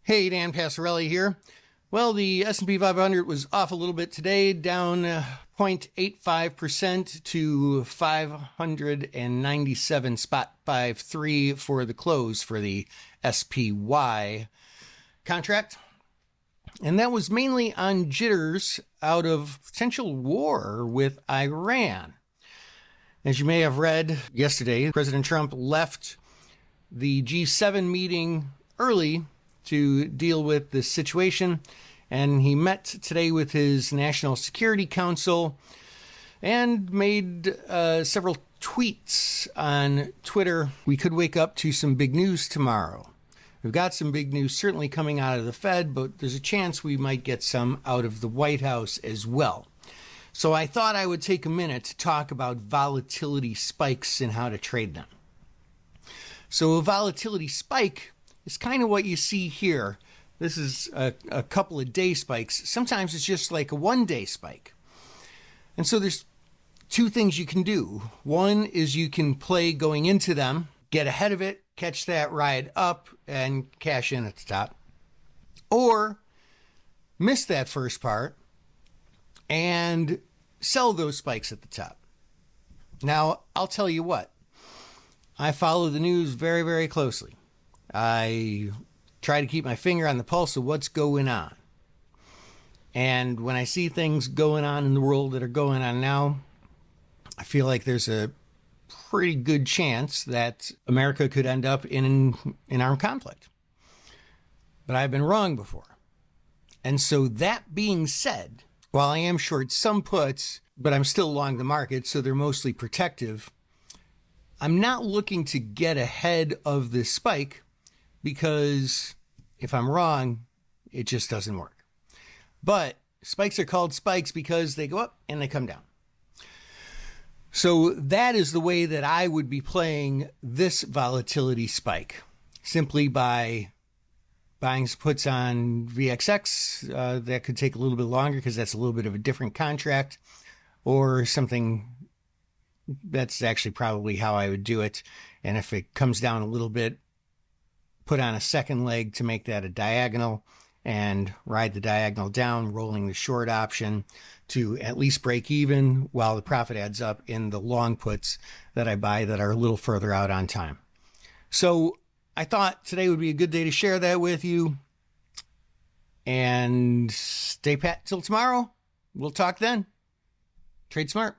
Hey, Dan Passarelli here. Well, the S&P 500 was off a little bit today, down 0.85% to 597.53 for the close for the SPY contract. And that was mainly on jitters out of potential war with Iran. As you may have read yesterday, President Trump left the G7 meeting early to deal with this situation, and he met today with his National Security Council and made several tweets on Twitter. We could wake up to some big news tomorrow. We've got some big news certainly coming out of the Fed, but there's a chance we might get some out of the White House as well. So I thought I would take a minute to talk about volatility spikes and how to trade them. So a volatility spike is kind of what you see here. This is a couple of day spikes. Sometimes it's just like a 1 day spike. And so there's two things you can do. One is you can play going into them, get ahead of it, catch that ride up, and cash in at the top. Or miss that first part and sell those spikes at the top. Now, I'll tell you what. I follow the news very, very closely. I try to keep my finger on the pulse of what's going on. And when I see things going on in the world that are going on now, I feel like there's a pretty good chance that America could end up in an armed conflict. But I've been wrong before. And so that being said, while I am short some puts, but I'm still long the market, so they're mostly protective, I'm not looking to get ahead of this spike, because if I'm wrong, it just doesn't work. But spikes are called spikes because they go up and they come down. So that is the way that I would be playing this volatility spike, simply by buying puts on VXX. That could take a little bit longer because that's a little bit of a different contract, or something. That's actually probably how I would do it. And if it comes down a little bit, put on a second leg to make that a diagonal and ride the diagonal down, rolling the short option to at least break even while the profit adds up in the long puts that I buy that are a little further out on time. So I thought today would be a good day to share that with you. And stay pat till tomorrow. We'll talk then. Trade smart.